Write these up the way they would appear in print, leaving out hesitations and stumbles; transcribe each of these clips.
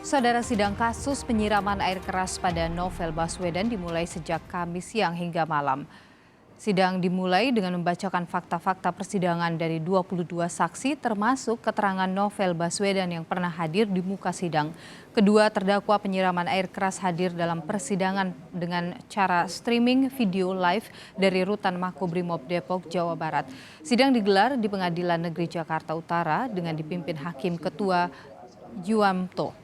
Saudara, sidang kasus penyiraman air keras pada Novel Baswedan dimulai sejak Kamis siang hingga malam. Sidang dimulai dengan membacakan fakta-fakta persidangan dari 22 saksi termasuk keterangan Novel Baswedan yang pernah hadir di muka sidang. Kedua terdakwa penyiraman air keras hadir dalam persidangan dengan cara streaming video live dari Rutan Makobrimob Depok, Jawa Barat. Sidang digelar di Pengadilan Negeri Jakarta Utara dengan dipimpin Hakim Ketua Juamto.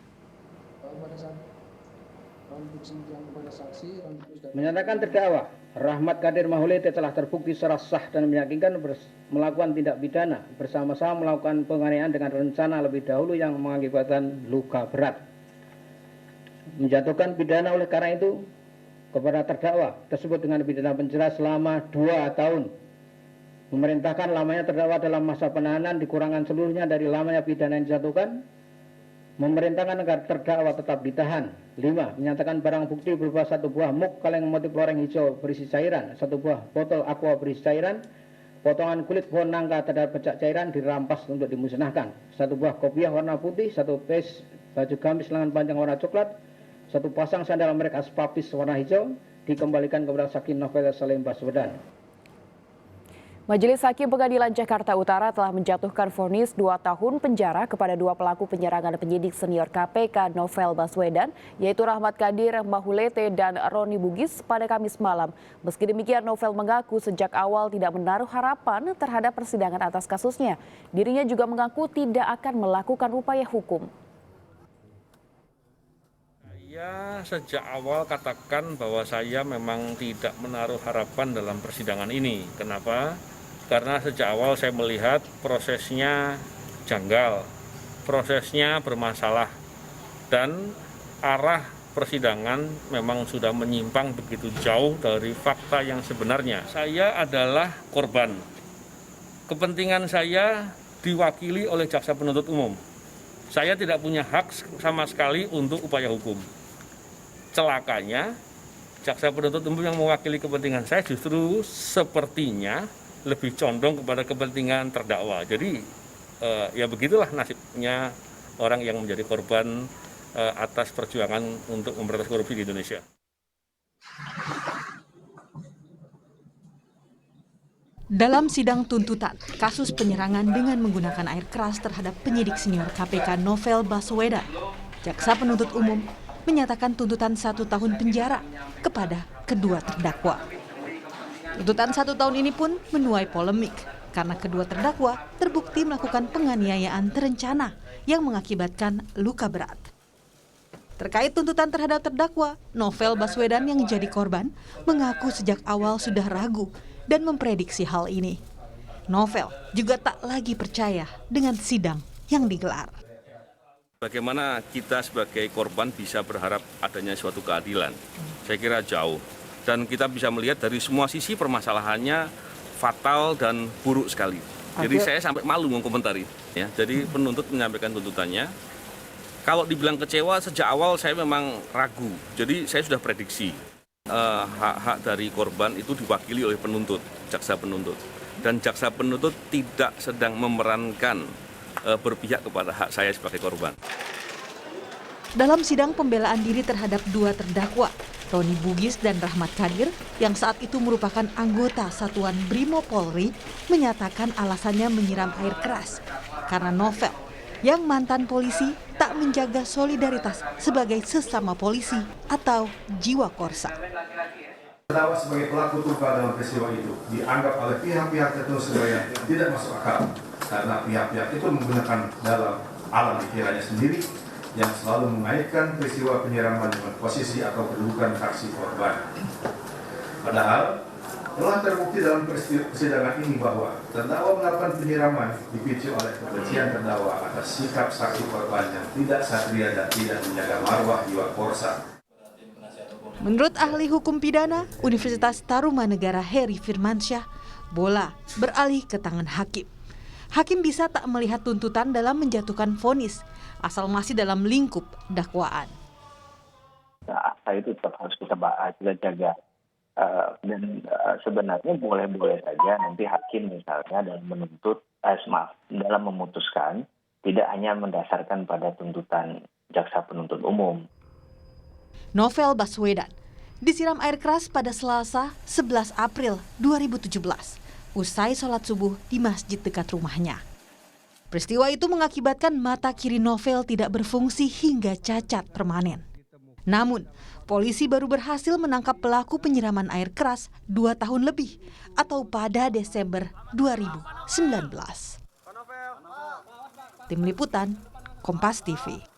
Menyatakan terdakwa Rahmat Kadir Mahulete telah terbukti secara sah dan meyakinkan melakukan tindak pidana bersama-sama melakukan penganiayaan dengan rencana lebih dahulu yang mengakibatkan luka berat. Menjatuhkan pidana oleh karena itu kepada terdakwa tersebut dengan pidana penjara selama 2 tahun. Memerintahkan lamanya terdakwa dalam masa penahanan dikurangkan seluruhnya dari lamanya pidana yang dijatuhkan. Memerintahkan agar terdakwa tetap ditahan. 5. Menyatakan barang bukti berupa 1 buah muk kaleng motif loreng hijau berisi cairan, 1 buah botol aqua berisi cairan, potongan kulit pohon nangka terhadap pecak cairan dirampas untuk dimusnahkan, 1 buah kopiah warna putih, 1 piece baju gamis lengan panjang warna coklat, 1 pasang sandal merek Aspapis warna hijau dikembalikan kepada saksi Novel Salim Baswedan. Majelis Hakim Pengadilan Jakarta Utara telah menjatuhkan vonis 2 tahun penjara kepada 2 pelaku penyerangan penyidik senior KPK Novel Baswedan, yaitu Rahmat Kadir Mahulete dan Roni Bugis pada Kamis malam. Meski demikian, Novel mengaku sejak awal tidak menaruh harapan terhadap persidangan atas kasusnya. Dirinya juga mengaku tidak akan melakukan upaya hukum. Saya sejak awal katakan bahwa saya memang tidak menaruh harapan dalam persidangan ini. Kenapa? Karena sejak awal saya melihat prosesnya janggal, prosesnya bermasalah, dan arah persidangan memang sudah menyimpang begitu jauh dari fakta yang sebenarnya. Saya adalah korban. Kepentingan saya diwakili oleh jaksa penuntut umum. Saya tidak punya hak sama sekali untuk upaya hukum. Celakanya, jaksa penuntut umum yang mewakili kepentingan saya justru sepertinya lebih condong kepada kepentingan terdakwa. Jadi ya begitulah nasibnya orang yang menjadi korban atas perjuangan untuk memberantas korupsi di Indonesia. Dalam sidang tuntutan kasus penyerangan dengan menggunakan air keras terhadap penyidik senior KPK Novel Baswedan, jaksa penuntut umum menyatakan tuntutan 1 tahun penjara kepada kedua terdakwa. Tuntutan 1 tahun ini pun menuai polemik karena kedua terdakwa terbukti melakukan penganiayaan terencana yang mengakibatkan luka berat. Terkait tuntutan terhadap terdakwa, Novel Baswedan yang jadi korban mengaku sejak awal sudah ragu dan memprediksi hal ini. Novel juga tak lagi percaya dengan sidang yang digelar. Bagaimana kita sebagai korban bisa berharap adanya suatu keadilan? Saya kira jauh. Dan kita bisa melihat dari semua sisi permasalahannya fatal dan buruk sekali. Jadi saya sampai malu mengkomentari. Ya. Jadi penuntut menyampaikan tuntutannya. Kalau dibilang kecewa, sejak awal saya memang ragu. Jadi saya sudah prediksi. Hak-hak dari korban itu diwakili oleh penuntut, jaksa penuntut. Dan jaksa penuntut tidak sedang memerankan berpihak kepada hak saya sebagai korban. Dalam sidang pembelaan diri terhadap 2 terdakwa, Roni Bugis dan Rahmat Kadir, yang saat itu merupakan anggota Satuan Brimo Polri, menyatakan alasannya menyiram air keras karena Novel, yang mantan polisi, tak menjaga solidaritas sebagai sesama polisi atau jiwa korsa. Terdakwa sebagai pelaku tunggal dalam peristiwa itu dianggap oleh pihak-pihak tertentu sebagai tidak masuk akal karena pihak-pihak itu menggunakan dalam alam pikirannya sendiri yang selalu mengaitkan peristiwa penyiraman dengan posisi atau kedudukan saksi korban. Padahal telah terbukti dalam persidangan ini bahwa terdakwa melakukan penyiraman dipicu oleh kebencian terdakwa atas sikap saksi korban yang tidak satria dan tidak menjaga marwah jiwa korsa. Menurut ahli hukum pidana Universitas Tarumanegara Heri Firmansyah, bola beralih ke tangan hakim. Hakim bisa tak melihat tuntutan dalam menjatuhkan vonis, asal masih dalam lingkup dakwaan. Akta itu tetap harus kita jaga. Dan sebenarnya boleh-boleh saja nanti hakim misalnya dalam memutuskan tidak hanya mendasarkan pada tuntutan jaksa penuntut umum. Novel Baswedan disiram air keras pada Selasa 11 April 2017 usai sholat subuh di masjid dekat rumahnya. Peristiwa itu mengakibatkan mata kiri Novel tidak berfungsi hingga cacat permanen. Namun, polisi baru berhasil menangkap pelaku penyiraman air keras 2 tahun lebih atau pada Desember 2019. Tim Liputan, Kompas TV.